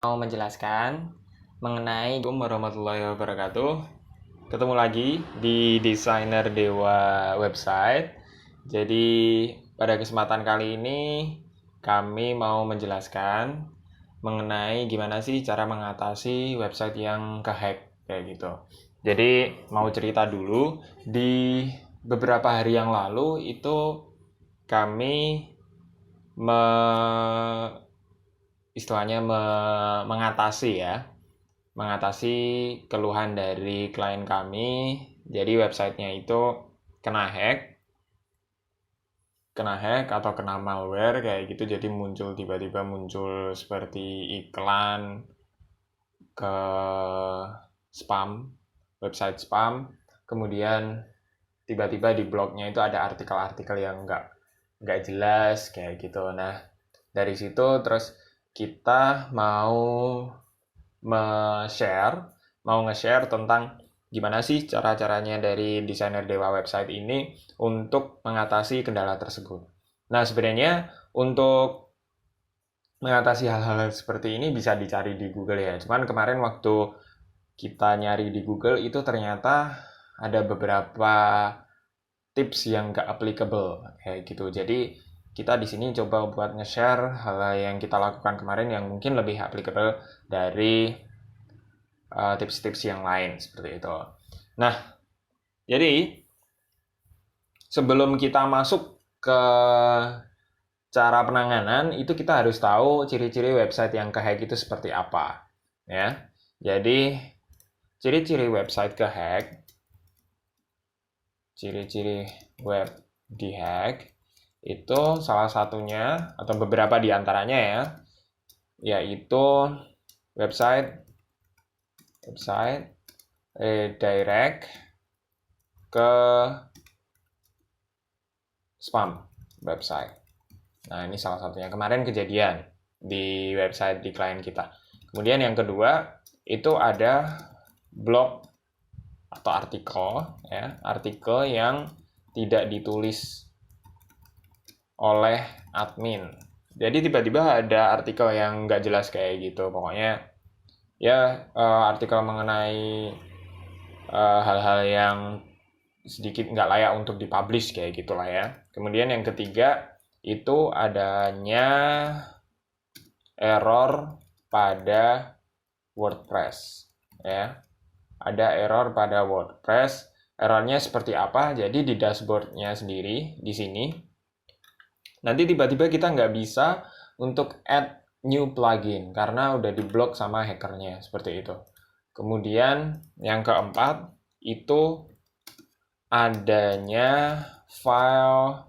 mau menjelaskan mengenai warahmatullahi wabarakatuh. Ketemu lagi di Desainer Dewa website. Jadi pada kesempatan kali ini kami mau menjelaskan mengenai gimana sih cara mengatasi website yang kehack kayak gitu. Jadi mau cerita dulu, di beberapa hari yang lalu itu kami mengatasi keluhan dari klien kami. Jadi websitenya itu kena hack atau kena malware kayak gitu. Jadi tiba-tiba muncul seperti iklan ke website spam. Kemudian tiba-tiba di blognya itu ada artikel-artikel yang nggak jelas kayak gitu. Nah, dari situ terus kita nge-share tentang gimana sih cara-caranya dari Desainer Dewa website ini untuk mengatasi kendala tersebut. Nah, sebenarnya untuk mengatasi hal-hal seperti ini bisa dicari di Google ya. Cuman kemarin waktu kita nyari di Google itu ternyata ada beberapa tips yang nggak applicable kayak gitu. Jadi kita di sini coba buat nge-share hal yang kita lakukan kemarin yang mungkin lebih applicable dari tips-tips yang lain seperti itu. Nah, jadi sebelum kita masuk ke cara penanganan, itu kita harus tahu ciri-ciri website yang kehack itu seperti apa. Ya, jadi ciri-ciri website kehack, ciri-ciri web dihack itu salah satunya atau beberapa di antaranya ya, yaitu website redirect ke spam website. Nah, ini salah satunya. Kemarin kejadian di website di klien kita. Kemudian yang kedua, itu ada blog atau artikel yang tidak ditulis oleh admin. Jadi tiba-tiba ada artikel yang nggak jelas kayak gitu. Pokoknya ya artikel mengenai hal-hal yang sedikit nggak layak untuk dipublish kayak gitulah ya. Kemudian yang ketiga itu adanya error pada WordPress ya. Ada error pada WordPress. Errornya seperti apa? Jadi di dashboardnya sendiri di sini nanti tiba-tiba kita nggak bisa untuk add new plugin karena udah diblok sama hackernya seperti itu. Kemudian yang keempat itu adanya file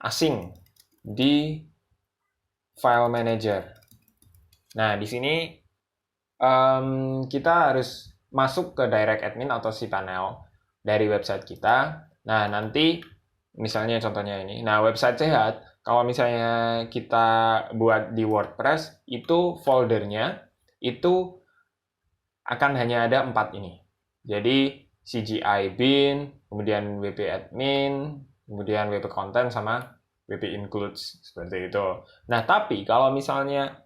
asing di file manager. Nah, di sini kita harus masuk ke direct admin atau cPanel dari website kita. Nah, nanti misalnya contohnya ini. Nah, website sehat, kalau misalnya kita buat di WordPress, itu foldernya itu akan hanya ada 4 ini. Jadi, CGI bin, kemudian WP admin, kemudian WP content, sama WP includes, seperti itu. Nah, tapi kalau misalnya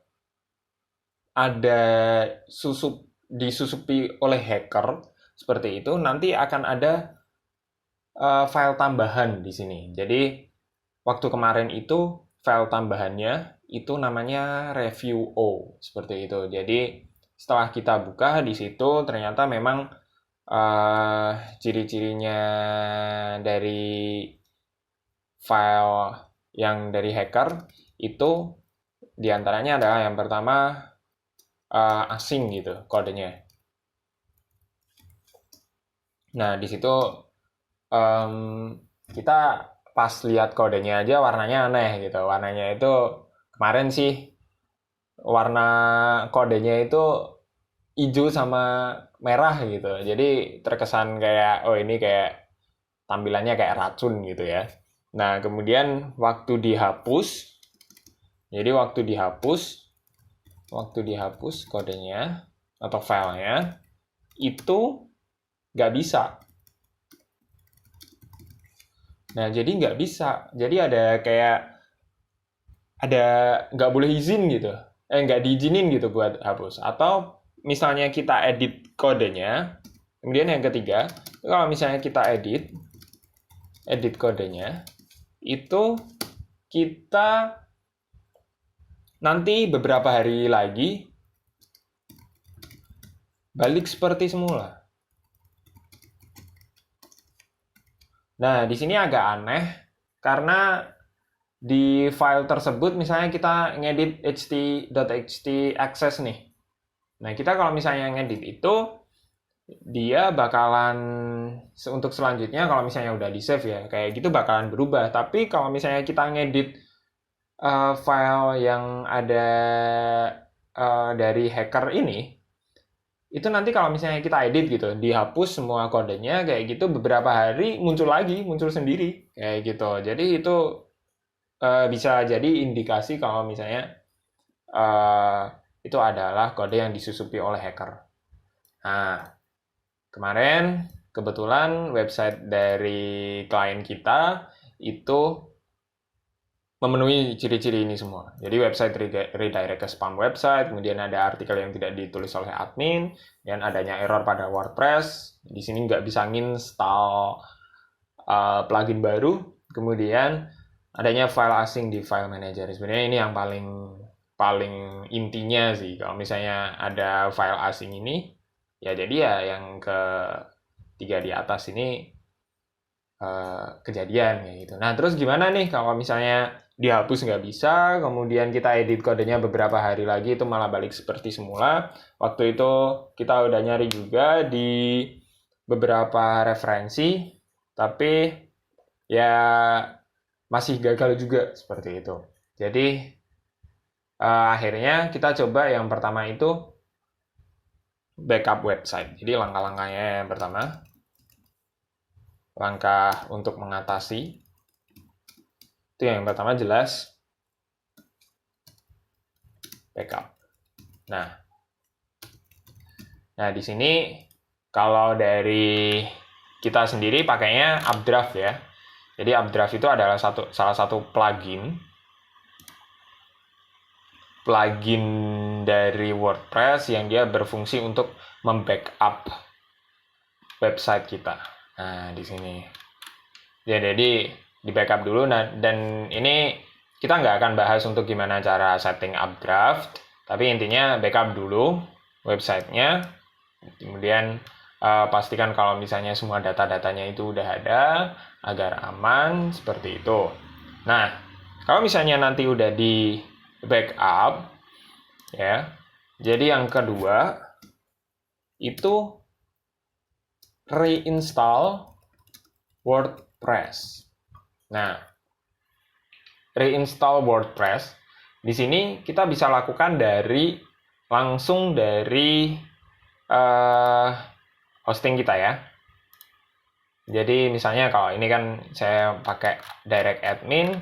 ada disusupi oleh hacker seperti itu, nanti akan ada file tambahan di sini. Jadi waktu kemarin itu file tambahannya itu namanya review O seperti itu. Jadi setelah kita buka di situ ternyata memang ciri-cirinya dari file yang dari hacker itu diantaranya adalah yang pertama asing gitu kodenya. Nah di situ kita pas lihat kodenya aja warnanya aneh gitu. Warnanya itu kemarin sih warna kodenya itu hijau sama merah gitu. Jadi terkesan kayak oh ini kayak tampilannya kayak racun gitu ya. Nah, kemudian waktu dihapus kodenya atau filenya itu nggak bisa. Nah, jadi nggak bisa. Jadi ada kayak ada nggak boleh izin gitu. nggak diizinin gitu buat hapus. Atau misalnya kita edit kodenya, kemudian yang ketiga, kalau misalnya kita edit kodenya, itu kita nanti beberapa hari lagi balik seperti semula. Nah, di sini agak aneh karena di file tersebut misalnya kita ngedit ht.ht access nih. Nah, kita kalau misalnya ngedit itu dia bakalan untuk selanjutnya kalau misalnya udah di save ya, kayak gitu bakalan berubah. Tapi kalau misalnya kita ngedit file yang ada dari hacker ini, itu nanti kalau misalnya kita edit gitu, dihapus semua kodenya kayak gitu, beberapa hari muncul lagi, muncul sendiri kayak gitu. Jadi itu bisa jadi indikasi kalau misalnya itu adalah kode yang disusupi oleh hacker. Nah, kemarin kebetulan website dari klien kita itu memenuhi ciri-ciri ini semua. Jadi website redirect ke spam website, kemudian ada artikel yang tidak ditulis oleh admin, dan adanya error pada WordPress. Di sini nggak bisa nginstal plugin baru, kemudian adanya file asing di file manager. Sebenarnya ini yang paling intinya sih. Kalau misalnya ada file asing ini, ya jadi ya yang ketiga di atas ini kejadian kayak gitu. Nah, terus gimana nih kalau misalnya dihapus nggak bisa, kemudian kita edit kodenya beberapa hari lagi itu malah balik seperti semula. Waktu itu kita udah nyari juga di beberapa referensi, tapi ya masih gagal juga seperti itu. Jadi akhirnya kita coba yang pertama itu backup website. Jadi langkah-langkahnya yang pertama, langkah untuk mengatasi itu yang pertama jelas backup. Nah di sini kalau dari kita sendiri pakainya Updraft ya. Jadi Updraft itu adalah salah satu plugin dari WordPress yang dia berfungsi untuk membackup website kita. Nah di sini ya, jadi di backup dulu. Nah, dan ini kita nggak akan bahas untuk gimana cara setting Updraft, tapi intinya backup dulu websitenya, kemudian pastikan kalau misalnya semua data-datanya itu udah ada agar aman seperti itu. Nah, kalau misalnya nanti udah di backup ya, jadi yang kedua itu reinstall WordPress. Nah, reinstall WordPress di sini kita bisa lakukan langsung dari hosting kita ya. Jadi misalnya kalau ini kan saya pakai direct admin,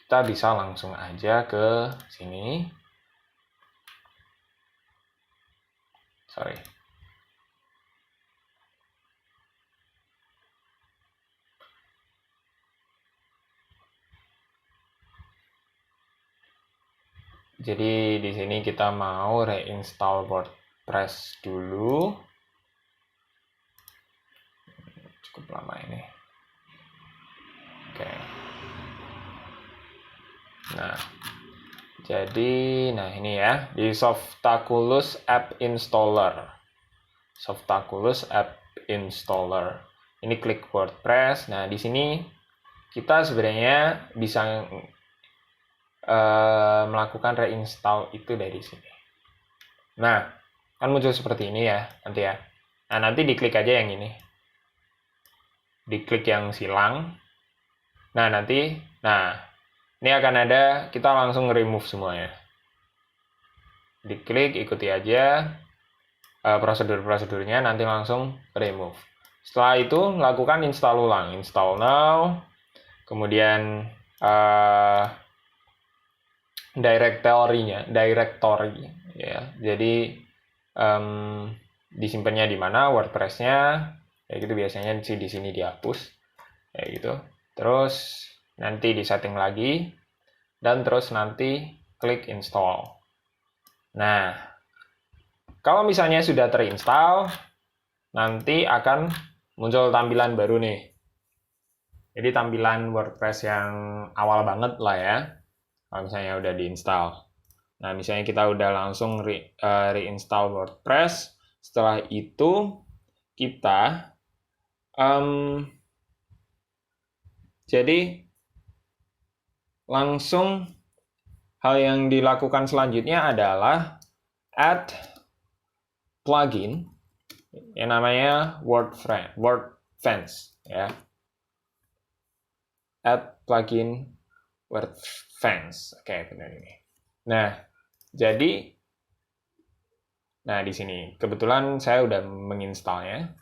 kita bisa langsung aja ke sini. Sorry. Jadi di sini kita mau reinstall WordPress dulu. Cukup lama ini. Oke. Nah, jadi ini ya di Softaculous App Installer. Softaculous App Installer. Ini klik WordPress. Nah, di sini kita sebenarnya bisa melakukan reinstall itu dari sini. Nah, kan muncul seperti ini ya nanti ya. Nah, nanti diklik aja yang ini. Diklik yang silang. Nah, nanti ini akan ada, kita langsung remove semuanya. Diklik, ikuti aja prosedur-prosedurnya, nanti langsung remove. Setelah itu, lakukan install ulang. Install now, kemudian directory ya. Jadi disimpannya di mana WordPress-nya, kayak gitu biasanya di sini dihapus, kayak gitu. Terus nanti di setting lagi, dan terus nanti klik install. Nah, kalau misalnya sudah terinstall, nanti akan muncul tampilan baru nih. Jadi tampilan WordPress yang awal banget lah ya, kalau misalnya udah diinstal. Nah, misalnya kita udah langsung reinstall WordPress, setelah itu kita jadi langsung hal yang dilakukan selanjutnya adalah add plugin yang namanya WordFence ya. Add plugin WordFence. Oke, benar ini. Nah, jadi di sini kebetulan saya udah menginstalnya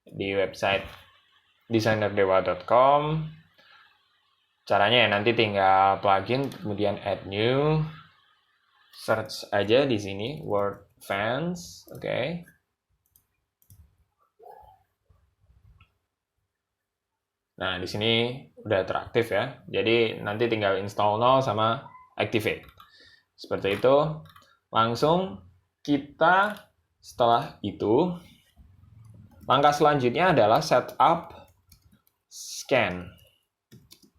di website designerdewa.com. Caranya ya nanti tinggal plugin, kemudian add new, search aja di sini WordFence, oke. Nah, di sini udah teraktif ya. Jadi nanti tinggal install now sama activate. Seperti itu. Langsung kita setelah itu langkah selanjutnya adalah setup scan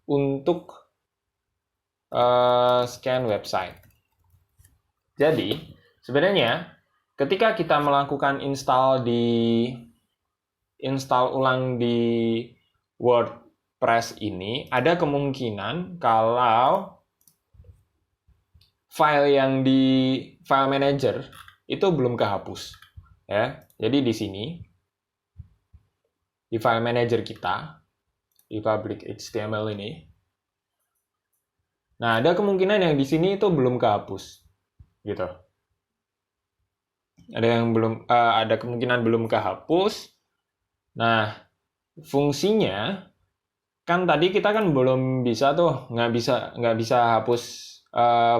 untuk scan website. Jadi, sebenarnya ketika kita melakukan install ulang di WordPress ini, ada kemungkinan kalau file yang di file manager itu belum kehapus. Ya. Jadi di sini di file manager kita di public HTML ini. Nah, ada kemungkinan yang di sini itu belum kehapus. Gitu. Ada kemungkinan belum kehapus. Nah, fungsinya kan tadi kita kan belum bisa tuh, nggak bisa hapus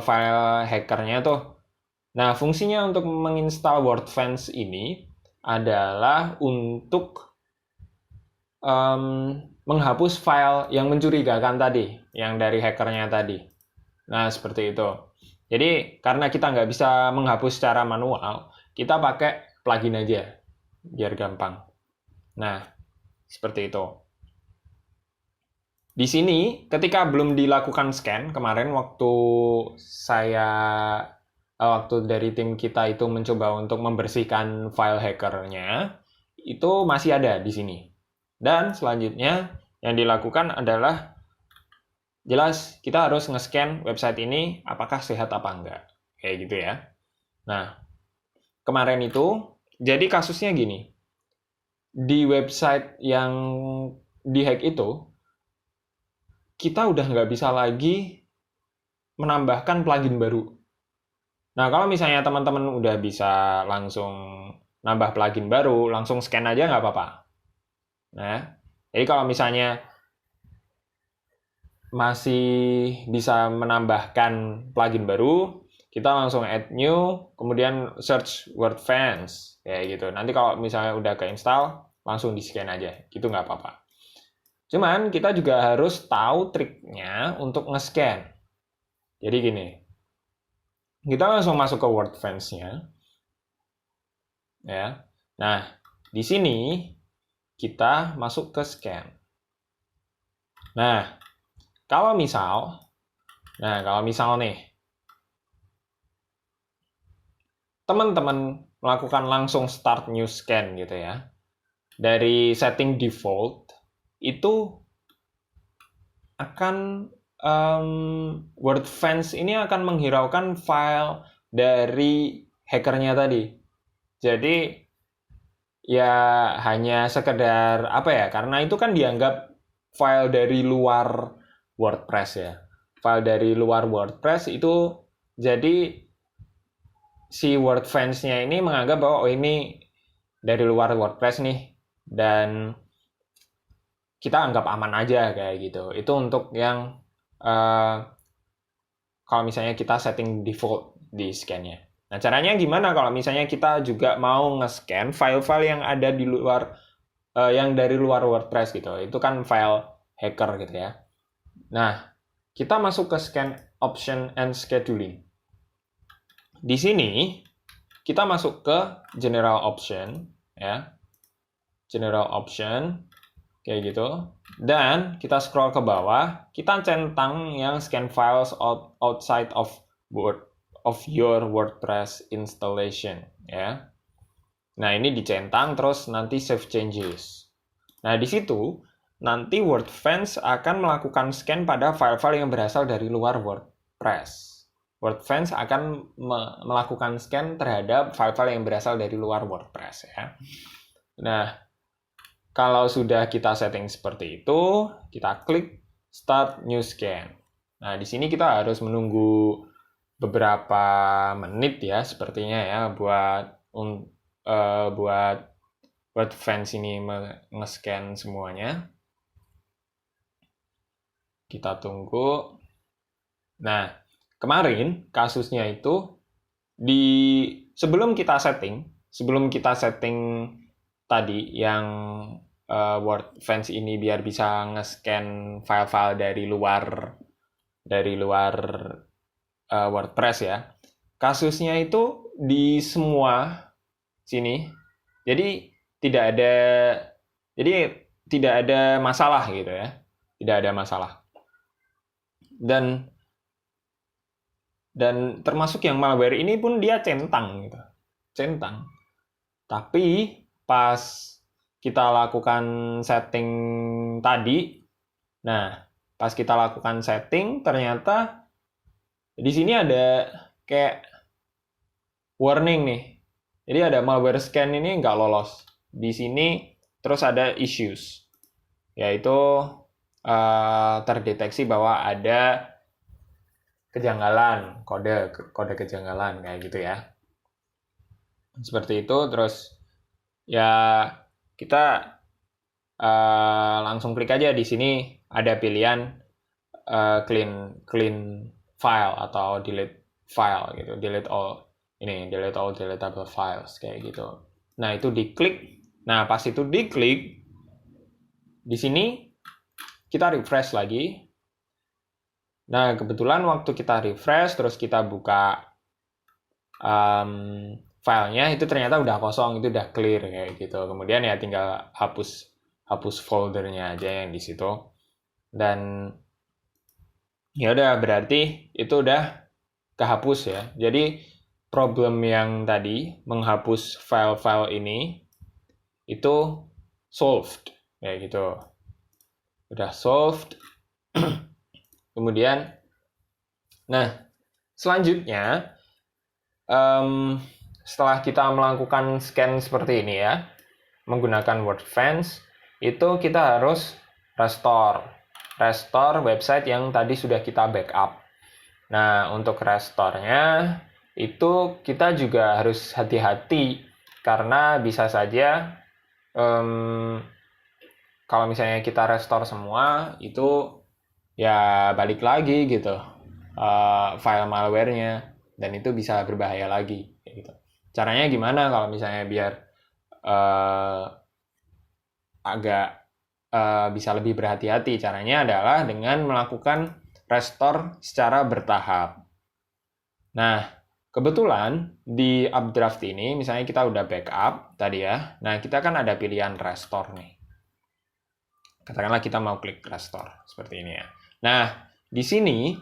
file hackernya tuh. Nah, fungsinya untuk menginstal WordFence ini adalah untuk menghapus file yang mencurigakan tadi, yang dari hackernya tadi. Nah, seperti itu. Jadi, karena kita nggak bisa menghapus secara manual, kita pakai plugin aja, biar gampang. Nah, seperti itu. Di sini, ketika belum dilakukan scan, kemarin waktu dari tim kita itu mencoba untuk membersihkan file hackernya, itu masih ada di sini. Dan selanjutnya yang dilakukan adalah jelas kita harus nge-scan website ini apakah sehat apa enggak. Kayak gitu ya. Nah, kemarin itu jadi kasusnya gini. Di website yang dihack itu kita udah nggak bisa lagi menambahkan plugin baru. Nah, kalau misalnya teman-teman udah bisa langsung nambah plugin baru, langsung scan aja nggak apa-apa. Nah, jadi kalau misalnya masih bisa menambahkan plugin baru, kita langsung add new, kemudian search WordFence, kayak gitu. Nanti kalau misalnya udah keinstall, langsung di-scan aja, gitu nggak apa-apa. Cuman kita juga harus tahu triknya untuk nge-scan. Jadi gini, kita langsung masuk ke WordFence-nya. Ya. Nah, di sini kita masuk ke scan. Nah, kalau misal nih, teman-teman melakukan langsung start new scan gitu ya. Dari setting default, itu akan WordFence ini akan menghiraukan file dari hackernya tadi. Jadi ya hanya sekedar apa ya, karena itu kan dianggap file dari luar WordPress ya. File dari luar WordPress itu jadi si WordFence-nya ini menganggap bahwa ini dari luar WordPress nih dan kita anggap aman aja kayak gitu. Itu untuk yang kalau misalnya kita setting default di scan-nya. Nah, caranya gimana kalau misalnya kita juga mau nge-scan file-file yang ada di luar, yang dari luar WordPress gitu. Itu kan file hacker gitu ya. Nah, kita masuk ke scan option and scheduling. di sini kita masuk ke general option, ya. General option, kayak gitu. Dan kita scroll ke bawah, kita centang yang scan files outside of your WordPress installation, ya. Nah, ini dicentang, terus nanti save changes. Nah, di situ nanti WordFence akan melakukan scan pada file-file yang berasal dari luar WordPress. WordFence akan melakukan scan terhadap file-file yang berasal dari luar WordPress, ya. Nah, kalau sudah kita setting seperti itu, kita klik Start New Scan. Nah, di sini kita harus menunggu beberapa menit ya, sepertinya ya, buat WordFence ini nge-scan semuanya. Kita tunggu. Nah, kemarin kasusnya itu sebelum kita setting tadi yang WordFence ini biar bisa nge-scan file-file dari luar WordPress ya. Kasusnya itu di semua sini. Jadi tidak ada masalah gitu ya. Tidak ada masalah. Dan termasuk yang malware ini pun dia centang gitu. Centang. Tapi pas kita lakukan setting tadi, nah, pas kita lakukan setting ternyata di sini ada kayak warning nih. Jadi ada malware scan ini nggak lolos. Di sini terus ada issues, yaitu terdeteksi bahwa ada kejanggalan, kode kejanggalan kayak gitu ya. Seperti itu. Terus ya kita langsung klik aja di sini ada pilihan clean file atau delete file gitu, delete all deletable files kayak gitu. Nah, itu diklik. Nah, pas itu diklik, di sini kita refresh lagi. Nah, kebetulan waktu kita refresh terus kita buka filenya, itu ternyata udah kosong, itu udah clear kayak gitu. Kemudian ya tinggal hapus foldernya aja yang di situ. Dan ya udah, berarti itu udah kehapus ya. Jadi problem yang tadi menghapus file-file ini itu solved kayak gitu. Udah solved. Kemudian nah, selanjutnya setelah kita melakukan scan seperti ini ya, menggunakan WordFence, itu kita harus restore website yang tadi sudah kita backup. Nah, untuk restore-nya itu kita juga harus hati-hati karena bisa saja kalau misalnya kita restore semua itu ya balik lagi gitu file malware-nya, dan itu bisa berbahaya lagi gitu. Caranya gimana kalau misalnya biar agak bisa lebih berhati-hati? Caranya adalah dengan melakukan restore secara bertahap. Nah, kebetulan di Updraft ini misalnya kita udah backup tadi ya. Nah, kita kan ada pilihan restore nih. Katakanlah kita mau klik restore seperti ini ya. Nah, di sini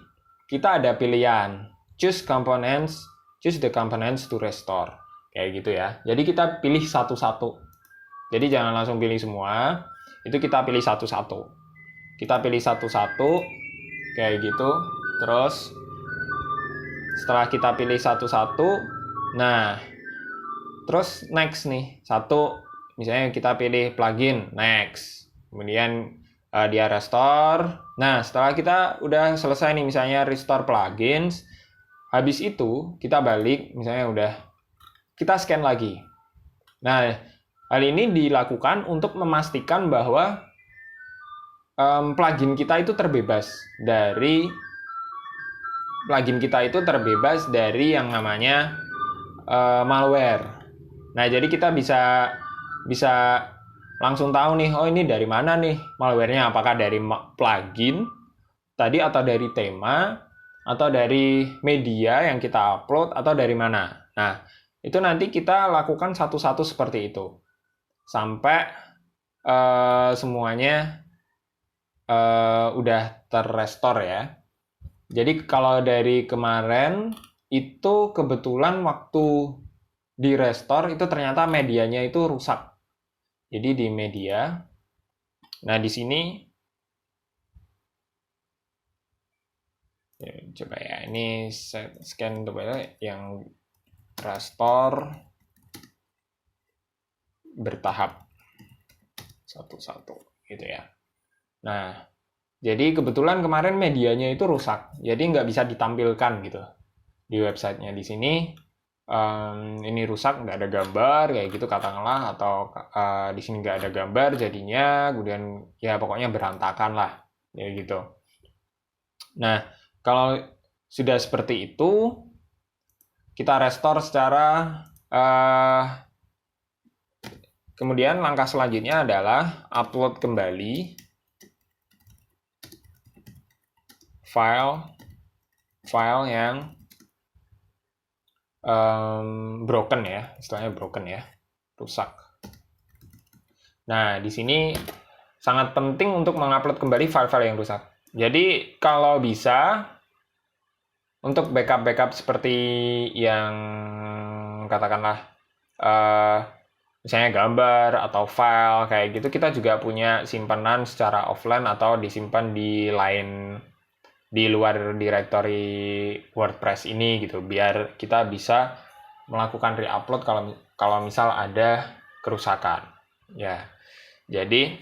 kita ada pilihan choose the components to restore. Kayak gitu ya. Jadi kita pilih satu-satu. Jadi jangan langsung pilih semua. Itu kita pilih satu-satu. Kita pilih satu-satu kayak gitu. Terus setelah kita pilih satu-satu, nah, terus next nih. Satu, misalnya kita pilih plugin, next. Kemudian dia restore. Nah, setelah kita udah selesai nih misalnya restore plugins, habis itu kita balik, misalnya udah kita scan lagi. Nah, hal ini dilakukan untuk memastikan bahwa plugin kita itu terbebas dari yang namanya malware. Nah, jadi kita bisa langsung tahu nih, oh ini dari mana nih malware-nya, apakah dari plugin tadi atau dari tema atau dari media yang kita upload, atau dari mana. Nah, itu nanti kita lakukan satu-satu seperti itu. Sampai semuanya udah terrestore ya. Jadi kalau dari kemarin itu kebetulan waktu di restore itu ternyata medianya itu rusak. Jadi di media, nah di sini coba ya, ini scan yang restore bertahap satu-satu gitu ya. Nah, jadi kebetulan kemarin medianya itu rusak, jadi nggak bisa ditampilkan gitu di websitenya. Di sini ini rusak, nggak ada gambar kayak gitu katakanlah, atau di sini nggak ada gambar jadinya, kemudian ya pokoknya berantakan lah ya gitu. Nah, kalau sudah seperti itu, kita restore secara kemudian langkah selanjutnya adalah upload kembali file yang broken ya, istilahnya broken ya, rusak. Nah, di sini sangat penting untuk mengupload kembali file-file yang rusak. Jadi kalau bisa untuk backup seperti yang katakanlah misalnya gambar atau file kayak gitu, kita juga punya simpanan secara offline atau disimpan di lain, di luar directory WordPress ini gitu, biar kita bisa melakukan re-upload kalau misal ada kerusakan ya. Jadi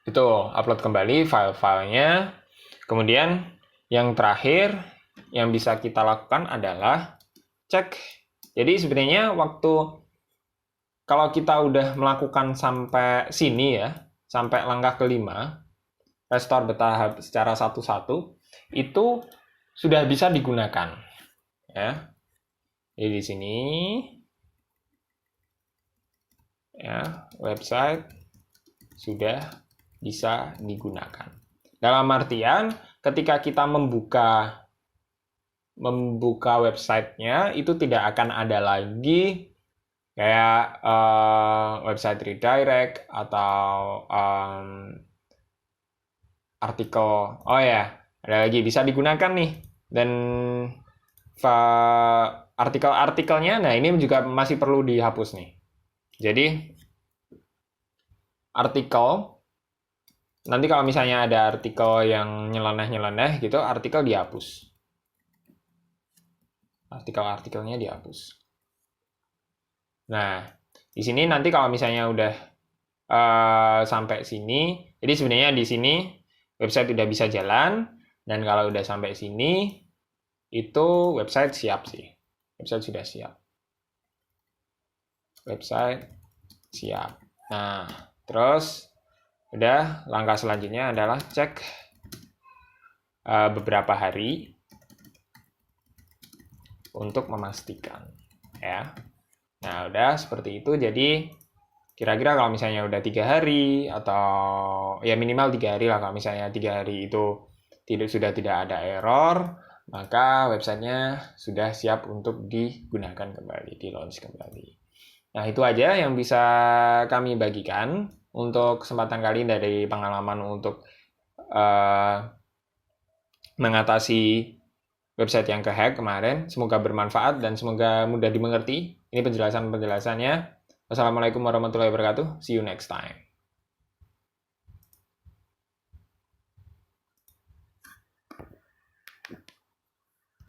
itu upload kembali file-filenya. Kemudian yang terakhir yang bisa kita lakukan adalah cek. Jadi sebenarnya kalau kita udah melakukan sampai sini ya, sampai langkah kelima, restore bertahap secara satu-satu, itu sudah bisa digunakan ya. Jadi di sini ya, website sudah bisa digunakan. Dalam artian ketika kita membuka websitenya, itu tidak akan ada lagi kayak website redirect atau artikel. Oh ya, ada lagi bisa digunakan nih. Dan artikel-artikelnya, nah ini juga masih perlu dihapus nih. Jadi artikel, nanti kalau misalnya ada artikel yang nyeleneh gitu, artikel dihapus. Artikelnya dihapus. Nah, di sini nanti kalau misalnya udah sampai sini, jadi sebenarnya di sini website udah bisa jalan, dan kalau udah sampai sini, itu website siap sih. Website sudah siap. Website siap. Nah, terus udah langkah selanjutnya adalah cek beberapa hari untuk memastikan ya. Nah, udah seperti itu. Jadi kira-kira kalau misalnya udah 3 hari atau ya minimal 3 hari lah, kalau misalnya 3 hari itu sudah tidak ada error, maka websitenya sudah siap untuk digunakan kembali, di launch kembali. Nah, itu aja yang bisa kami bagikan untuk kesempatan kali ini dari pengalaman untuk mengatasi website yang kehack kemarin. Semoga bermanfaat dan semoga mudah dimengerti. Ini penjelasannya. Wassalamualaikum warahmatullahi wabarakatuh. See you next time.